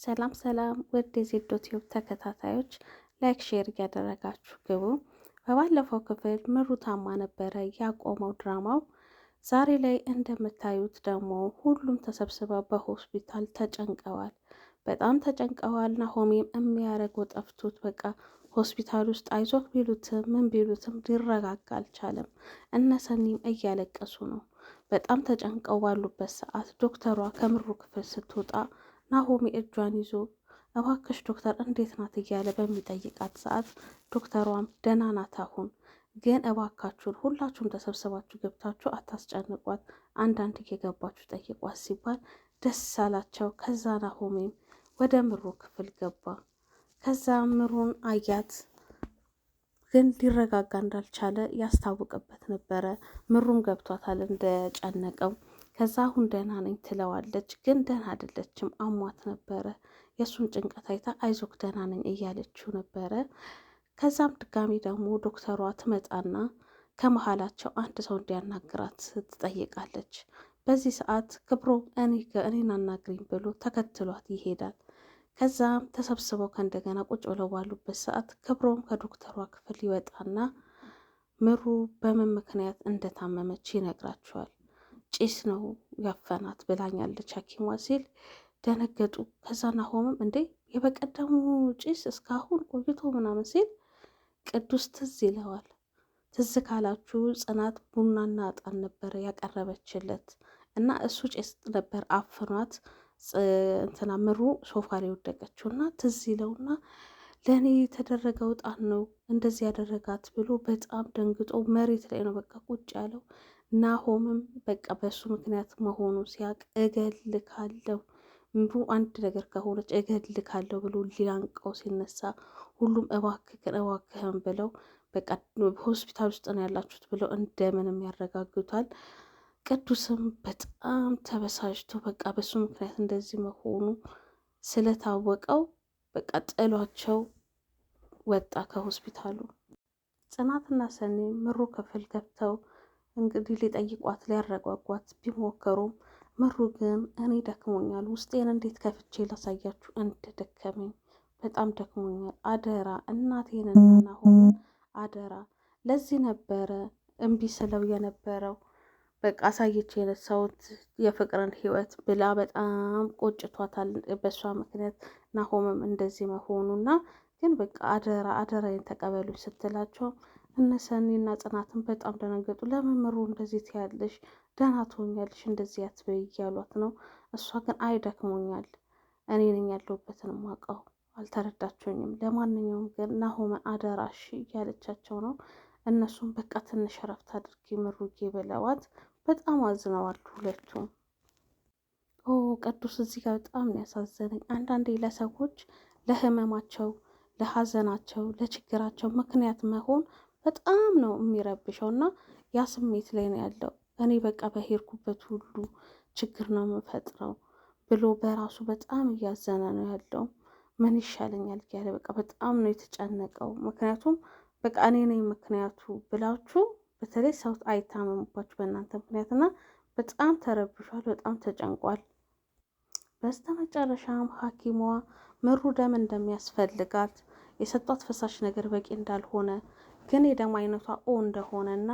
ሰላም ሰላም ውድ የዜዶ ቲዩብ ተከታታዮች ላይክ ሼር እያደረጋችሁ ግቡ። በባለፈው ክፍል ምሩ ታማ ነበረ ያቆመው ድራማው። ዛሬ ላይ እንደምታዩት ደግሞ ሁሉም ተሰብስበው በሆስፒታል ተጨንቀዋል። በጣም ተጨንቀዋል። ናሆሜም የሚያደርገው ጠፍቶት በቃ ሆስፒታል ውስጥ አይዞህ ቢሉትም ምን ቢሉትም ሊረጋጋ አልቻለም። እነሰኒም እያለቀሱ ነው። በጣም ተጨንቀው ባሉበት ሰዓት ዶክተሯ ከምሩ ክፍል ስትወጣ ናሆሚ እጇን ይዞ እባክሽ ዶክተር እንዴት ናት እያለ በሚጠይቃት ሰዓት ዶክተሯም ደህና ናት፣ አሁን ግን እባካችሁን ሁላችሁም ተሰብስባችሁ ገብታችሁ አታስጨንቋት፣ አንዳንድ እየገባችሁ ጠይቋት ሲባል ደስ አላቸው። ከዛ ናሆሜም ወደ ምሩ ክፍል ገባ። ከዛ ምሩን አያት፣ ግን ሊረጋጋ እንዳልቻለ ያስታውቅበት ነበረ። ምሩም ገብቷታል እንደጨነቀው። ከዛ አሁን ደህና ነኝ ትለዋለች፣ ግን ደህና አይደለችም፣ አሟት ነበረ። የእሱን ጭንቀት አይታ አይዞክ ደህና ነኝ እያለችው ነበረ። ከዛም ድጋሚ ደግሞ ዶክተሯ ትመጣና ከመሀላቸው አንድ ሰው እንዲያናግራት ትጠይቃለች። በዚህ ሰዓት ክብሮ እኔን አናግሪኝ ብሎ ተከትሏት ይሄዳል። ከዛም ተሰብስበው ከእንደገና ቁጭ ብለው ባሉበት ሰዓት ክብሮም ከዶክተሯ ክፍል ይወጣና ምሩ በምን ምክንያት እንደታመመች ይነግራቸዋል። ጭስ ነው ያፈናት ብላኛለች ሐኪሟ ሲል ደነገጡ። ከዛ ናሆምም እንዴ የበቀደሙ ጭስ እስካሁን ቆይቶ ምናምን ሲል ቅዱስ ትዝ ይለዋል። ትዝ ካላችሁ ጽናት ቡናና እጣን ነበረ ያቀረበችለት እና እሱ ጭስ ነበር አፍኗት እንትና ምሩ ሶፋ ላይ ወደቀችው እና ትዝ ይለውና ለእኔ የተደረገው እጣን ነው እንደዚህ ያደረጋት ብሎ በጣም ደንግጦ መሬት ላይ ነው በቃ ቁጭ ያለው። ናሆምም በቃ በሱ ምክንያት መሆኑ ሲያቅ እገልካለሁ ምሩ አንድ ነገር ከሆነች እገልካለሁ ብሎ ሊያንቀው ሲነሳ ሁሉም እባክህን ብለው በቃ ሆስፒታል ውስጥ ነው ያላችሁት ብለው እንደምንም ያረጋግቷል። ቅዱስም በጣም ተበሳጭቶ በቃ በሱ ምክንያት እንደዚህ መሆኑ ስለታወቀው በቃ ጥሏቸው ወጣ ከሆስፒታሉ። ጽናትና ሰኒ ምሩ ክፍል ገብተው እንግዲህ ሊጠይቋት ሊያረጓጓት ቢሞከሩም ምሩ ግን እኔ ደክሞኛል፣ ውስጤን እንዴት ከፍቼ ላሳያችሁ እንደደከመኝ በጣም ደክሞኛል፣ አደራ እናቴንና ናሆምን አደራ፣ ለዚህ ነበረ እምቢ ስለው የነበረው በቃ አሳይቼ የነሳሁት የፍቅርን ህይወት ብላ በጣም ቆጭቷታል በሷ ምክንያት ናሆምም እንደዚህ መሆኑና ግን በቃ አደራ አደራዬን ተቀበሉ ስትላቸው እነሰኒና ጽናትን በጣም ደነገጡ። ለመምሩ እንደዚህ ትያለሽ፣ ደህና ትሆኛለሽ፣ እንደዚህ አትበይ እያሏት ነው። እሷ ግን አይደክሞኛል፣ እኔ ነኝ ያለሁበትን ማውቀው፣ አልተረዳችሁኝም፣ ለማንኛውም ግን ናሆምን አደራሽ እያለቻቸው ነው። እነሱም በቃ ትንሽ እረፍት አድርጊ ምሩዬ ብለዋት በጣም አዝነዋል ሁለቱም። ቅዱስ እዚህ ጋር በጣም ያሳዘነኝ አንዳንዴ ለሰዎች ለህመማቸው፣ ለሀዘናቸው፣ ለችግራቸው ምክንያት መሆን በጣም ነው የሚረብሸው እና ያ ስሜት ላይ ነው ያለው። እኔ በቃ በሄድኩበት ሁሉ ችግር ነው የምፈጥረው ብሎ በራሱ በጣም እያዘነ ነው ያለው። ምን ይሻለኛል እያለ በቃ በጣም ነው የተጨነቀው። ምክንያቱም በቃ እኔ ነኝ ምክንያቱ ብላችሁ በተለይ ሰው አይታመሙባችሁ በእናንተ ምክንያትና በጣም ተረብሿል፣ በጣም ተጨንቋል። በስተመጨረሻም ሐኪሟ ምሩ ደም እንደሚያስፈልጋት የሰጧት ፈሳሽ ነገር በቂ እንዳልሆነ ግን የደም አይነቷ ኦ እንደሆነ እና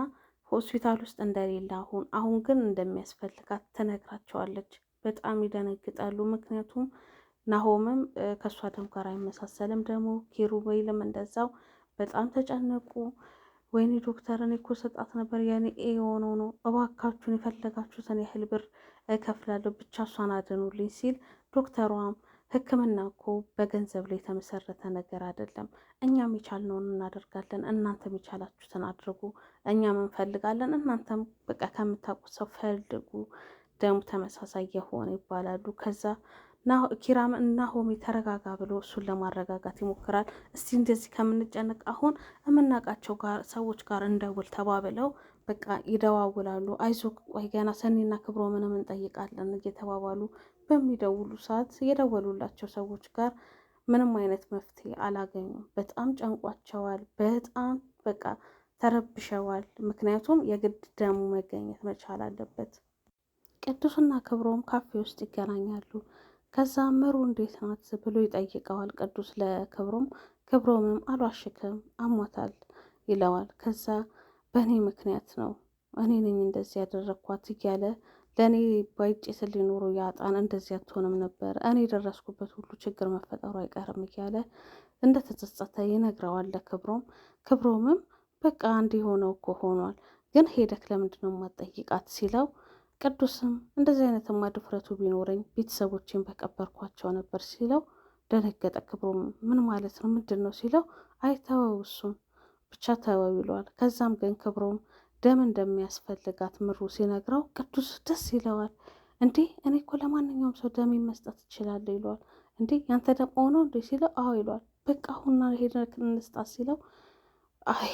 ሆስፒታል ውስጥ እንደሌለ አሁን ግን እንደሚያስፈልጋት ትነግራቸዋለች። በጣም ይደነግጣሉ። ምክንያቱም ናሆምም ከእሷ ደም ጋር አይመሳሰልም። ደግሞ ኪሩቤልም እንደዛው በጣም ተጨነቁ። ወይኔ ዶክተር እኔ እኮ ሰጣት ነበር ያኔ የሆነው ነው፣ እባካችሁን የፈለጋችሁትን ያህል ብር እከፍላለሁ ብቻ እሷን አድኑልኝ ሲል ዶክተሯም ሕክምና እኮ በገንዘብ ላይ የተመሰረተ ነገር አይደለም፣ እኛም የቻልነውን እናደርጋለን፣ እናንተም የቻላችሁትን አድርጉ፣ እኛም እንፈልጋለን፣ እናንተም በቃ ከምታውቁት ሰው ፈልጉ፣ ደሙ ተመሳሳይ የሆነ ይባላሉ። ከዛ ኪራም ናሆሚ ተረጋጋ ብሎ እሱን ለማረጋጋት ይሞክራል። እስቲ እንደዚህ ከምንጨነቅ አሁን የምናውቃቸው ሰዎች ጋር እንደውል ተባብለው በቃ ይደዋውላሉ። አይዞህ ቆይ ገና ሰኒና ክብሮ ምንም እንጠይቃለን እየተባባሉ በሚደውሉ ሰዓት የደወሉላቸው ሰዎች ጋር ምንም አይነት መፍትሄ አላገኙም። በጣም ጨንቋቸዋል። በጣም በቃ ተረብሸዋል። ምክንያቱም የግድ ደሙ መገኘት መቻል አለበት። ቅዱስና ክብሮም ካፌ ውስጥ ይገናኛሉ። ከዛ ምሩ እንዴት ናት ብሎ ይጠይቀዋል ቅዱስ ለክብሮም። ክብሮምም አልዋሽክም አሟታል ይለዋል። ከዛ በእኔ ምክንያት ነው እኔ ነኝ እንደዚህ ያደረግኳት እያለ ለእኔ ባይጭስልኝ ኖሮ ያጣን እንደዚህ አትሆንም ነበር፣ እኔ የደረስኩበት ሁሉ ችግር መፈጠሩ አይቀርም እያለ እንደተጸጸተ ይነግረዋል ለክብሮም። ክብሮምም በቃ እንዲሆነው እኮ ሆኗል፣ ግን ሄደክ ለምንድነው የማትጠይቃት ሲለው ቅዱስም እንደዚህ አይነትማ ድፍረቱ ቢኖረኝ ቤተሰቦቼን በቀበርኳቸው ነበር ሲለው ደነገጠ። ክብሮም ምን ማለት ነው ምንድን ነው ሲለው አይተወው እሱም ብቻ ተወው ይለዋል። ከዛም ግን ክብሮም ደም እንደሚያስፈልጋት ምሩ ሲነግረው ቅዱስ ደስ ይለዋል። እንዴ እኔ እኮ ለማንኛውም ሰው ደሜ መስጠት እችላለሁ ይለዋል። እንዴ ያንተ ደም ሆኖ እንዴ ሲለው አዎ ይለዋል። በቃ አሁን ሄደን እንስጣት ሲለው አይ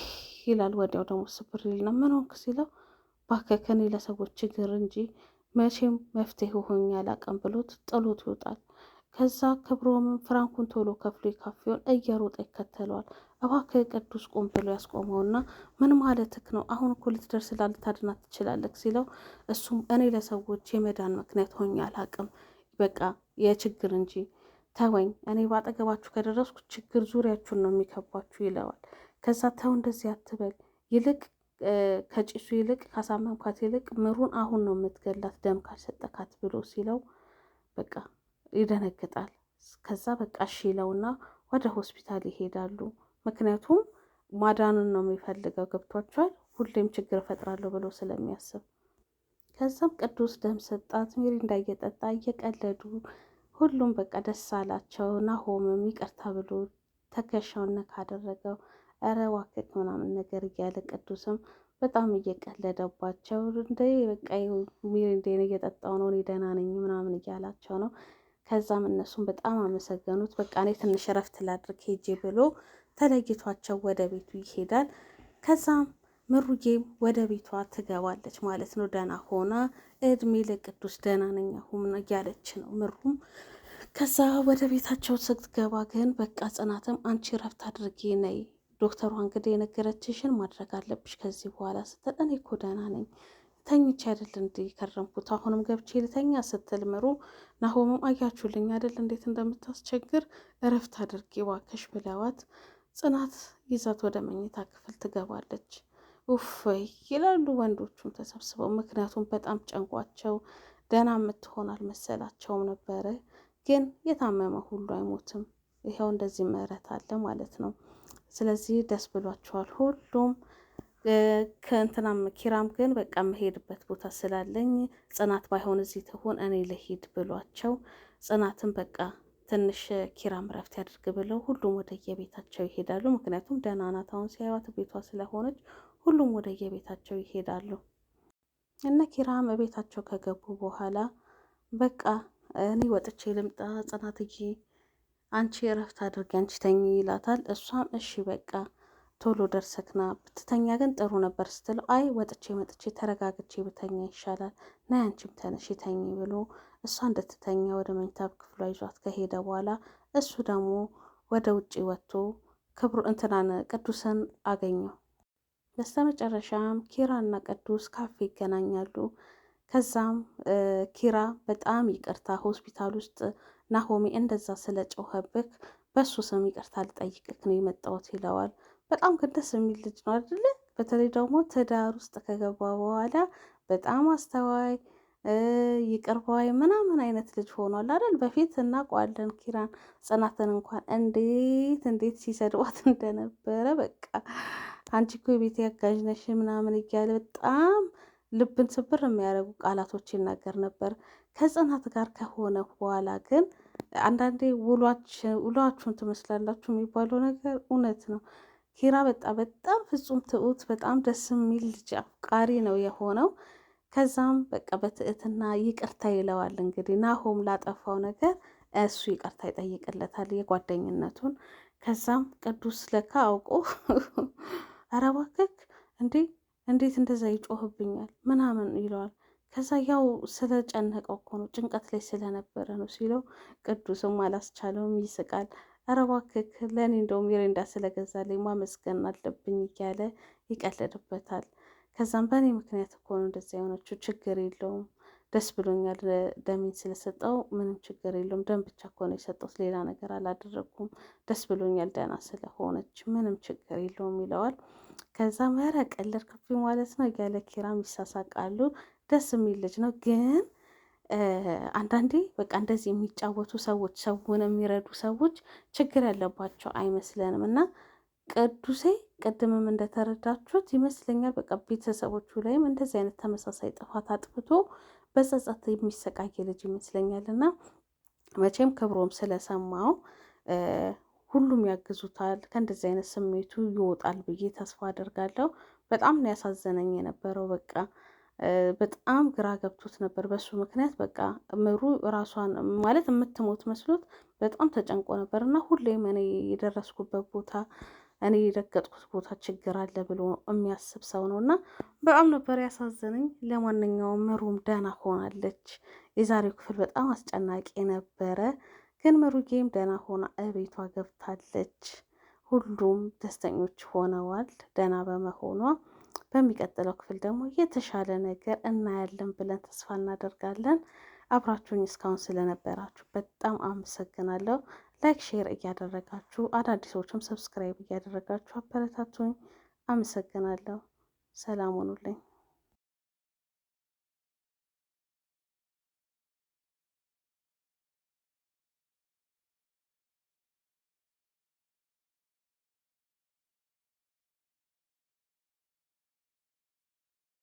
ይላል። ወዲያው ደግሞ ስብር ይልና ምን ሆንክ ሲለው እባክህ ከኔ ለሰዎች ችግር እንጂ መቼም መፍትሄ ሆኜ አላውቅም ብሎት ጥሎት ይወጣል። ከዛ ክብሮምም ፍራንኩን ቶሎ ከፍሎ ካፌውን እየሮጠ ይከተለዋል። እባክህ ቅዱስ ቁም ብሎ ያስቆመውና ምን ማለትክ ነው? አሁን እኮ ልትደርስ ልታድናት ትችላለህ ሲለው እሱም እኔ ለሰዎች የመዳን ምክንያት ሆኜ አላውቅም፣ በቃ የችግር እንጂ ተወኝ፣ እኔ ባጠገባችሁ ከደረስኩ ችግር ዙሪያችሁን ነው የሚከባችሁ ይለዋል። ከዛ ተው እንደዚህ አትበል፣ ይልቅ ከጭሱ ይልቅ ካሳመምካት ይልቅ ምሩን አሁን ነው የምትገላት ደም ካልሰጠካት ብሎ ሲለው በቃ ይደነግጣል። ከዛ በቃ እሺ ይለውና ወደ ሆስፒታል ይሄዳሉ። ምክንያቱም ማዳኑን ነው የሚፈልገው፣ ገብቷቸዋል። ሁሌም ችግር እፈጥራለሁ ብሎ ስለሚያስብ። ከዛም ቅዱስ ደም ሰጣት። ሚሪንዳ እየጠጣ እየቀለዱ ሁሉም በቃ ደስ አላቸው። ናሆምም ይቅርታ ብሎ ትከሻውን ነካ አደረገው። ኧረ እባክህ ምናምን ነገር እያለ ቅዱስም በጣም እየቀለደባቸው እንደ በቃ ሚሪንዳን እየጠጣው ነው እኔ ደህና ነኝ ምናምን እያላቸው ነው። ከዛም እነሱም በጣም አመሰገኑት። በቃ እኔ ትንሽ እረፍት ላድርግ ሄጄ ብሎ ተለይቷቸው ወደ ቤቱ ይሄዳል። ከዛም ምሩዬም ወደ ቤቷ ትገባለች ማለት ነው። ደህና ሆና እድሜ ለቅዱስ ደህና ነኝ አሁን እያለች ነው ምሩም። ከዛ ወደ ቤታቸው ስትገባ ግን በቃ ጽናትም አንቺ እረፍት አድርጌ ነይ፣ ዶክተሯ እንግዲህ የነገረችሽን ማድረግ አለብሽ ከዚህ በኋላ ስትል እኔ እኮ ደህና ነኝ ተኝቼ አይደል እንዴ ከረምኩት፣ አሁንም ገብቼ ልተኛ ስትል ምሩ ናሆምም አያችሁልኝ አይደል እንዴት እንደምታስቸግር እረፍት አድርጌ ዋከሽ ብለዋት ጽናት ይዛት ወደ መኝታ ክፍል ትገባለች። ኡፍ ይላሉ ወንዶቹም ተሰብስበው፣ ምክንያቱም በጣም ጨንቋቸው ደህና የምትሆን አልመሰላቸውም ነበረ። ግን የታመመ ሁሉ አይሞትም፣ ይኸው እንደዚህ ምህረት አለ ማለት ነው። ስለዚህ ደስ ብሏቸዋል ሁሉም። ከእንትናም ኪራም ግን በቃ መሄድበት ቦታ ስላለኝ ጽናት ባይሆን እዚህ ትሆን እኔ ልሂድ ብሏቸው ጽናትን በቃ ትንሽ ኪራም ረፍት ያድርግ ብለው ሁሉም ወደየቤታቸው ይሄዳሉ። ምክንያቱም ደህና ናት አሁን ሲያዩት ቤቷ ስለሆነች ሁሉም ወደየቤታቸው ይሄዳሉ። እነ ኪራም ቤታቸው ከገቡ በኋላ በቃ እኔ ወጥቼ ልምጣ ጽናትዬ አንቺ ረፍት አድርጊ አንቺ ተኝ ይላታል። እሷም እሺ በቃ ቶሎ ደርሰክና ብትተኛ ግን ጥሩ ነበር ስትለው አይ ወጥቼ መጥቼ ተረጋግቼ ብተኛ ይሻላል፣ ና አንቺም ተነሽ ተኝ ብሎ እሷ እንድትተኛ ወደ መኝታ ክፍሏ ይዟት ከሄደ በኋላ እሱ ደግሞ ወደ ውጭ ወጥቶ እንትናን ቅዱስን አገኘው። በስተመጨረሻም ኪራና ቅዱስ ካፌ ይገናኛሉ። ከዛም ኪራ በጣም ይቅርታ ሆስፒታል ውስጥ ናሆሜ እንደዛ ስለጮኸብክ በሱ ስም ይቅርታ ልጠይቅክ ነው የመጣሁት ይለዋል። በጣም ግን ደስ የሚል ልጅ ነው አይደለ? በተለይ ደግሞ ትዳር ውስጥ ከገባ በኋላ በጣም አስተዋይ ይቅር ባይ ምናምን አይነት ልጅ ሆኗል አይደል? በፊት እናውቀዋለን ኪራን ጽናትን እንኳን እንዴት ሲሰድባት እንደነበረ በቃ አንቺ እኮ የቤት ያጋዥ ነሽ ምናምን እያለ በጣም ልብን ስብር የሚያደርጉ ቃላቶች ይናገር ነበር። ከጽናት ጋር ከሆነ በኋላ ግን አንዳንዴ ውሏችሁን ትመስላላችሁ የሚባለው ነገር እውነት ነው። ኪራ በጣም ፍጹም ትሁት በጣም ደስ የሚል ልጅ አፍቃሪ ነው የሆነው። ከዛም በቃ በትዕትና ይቅርታ ይለዋል። እንግዲህ ናሆም ላጠፋው ነገር እሱ ይቅርታ ይጠይቅለታል የጓደኝነቱን። ከዛም ቅዱስ ለካ አውቆ ኧረ እባክህ እንዴት እንደዛ ይጮህብኛል ምናምን ይለዋል። ከዛ ያው ስለጨነቀው እኮ ነው ጭንቀት ላይ ስለነበረ ነው ሲለው ቅዱስም አላስቻለውም ይስቃል። ኧረ እባክህ ለእኔ እንደውም ሚሪንዳ ስለገዛልኝ ማመስገን አለብኝ እያለ ይቀልድበታል። ከዛም በእኔ ምክንያት እኮ ነው እንደዚያ የሆነችው ችግር የለውም ደስ ብሎኛል። ደሜን ስለሰጠው ምንም ችግር የለውም። ደም ብቻ እኮ ነው የሰጠሁት፣ ሌላ ነገር አላደረግኩም። ደስ ብሎኛል ደህና ስለሆነች ምንም ችግር የለውም ይለዋል። ከዛ ኧረ ቀለድክብኝ ማለት ነው እያለ ኪራም ይሳሳቃሉ። ደስ የሚል ልጅ ነው ግን አንዳንዴ በቃ እንደዚህ የሚጫወቱ ሰዎች፣ ሰውን የሚረዱ ሰዎች ችግር ያለባቸው አይመስለንም። እና ቅዱሴ ቅድምም እንደተረዳችሁት ይመስለኛል በቃ ቤተሰቦቹ ላይም እንደዚህ አይነት ተመሳሳይ ጥፋት አጥፍቶ በጸጸት የሚሰቃይ ልጅ ይመስለኛል። እና መቼም ክብሮም ስለሰማው ሁሉም ያግዙታል፣ ከእንደዚህ አይነት ስሜቱ ይወጣል ብዬ ተስፋ አደርጋለሁ። በጣም ነው ያሳዘነኝ የነበረው በቃ በጣም ግራ ገብቶት ነበር። በሱ ምክንያት በቃ ምሩ ራሷን ማለት የምትሞት መስሎት በጣም ተጨንቆ ነበር። እና ሁሌም እኔ የደረስኩበት ቦታ እኔ የረገጥኩት ቦታ ችግር አለ ብሎ የሚያስብ ሰው ነው እና በጣም ነበር ያሳዘነኝ። ለማንኛውም ምሩም ደህና ሆናለች። የዛሬው ክፍል በጣም አስጨናቂ ነበረ፣ ግን ምሩጌም ደህና ሆና እቤቷ ገብታለች። ሁሉም ደስተኞች ሆነዋል ደህና በመሆኗ። በሚቀጥለው ክፍል ደግሞ የተሻለ ነገር እናያለን ብለን ተስፋ እናደርጋለን። አብራችሁኝ እስካሁን ስለነበራችሁ በጣም አመሰግናለሁ። ላይክ ሼር እያደረጋችሁ አዳዲሶችም ሰብስክራይብ እያደረጋችሁ አበረታቱኝ። አመሰግናለሁ። ሰላም ሆኑልኝ።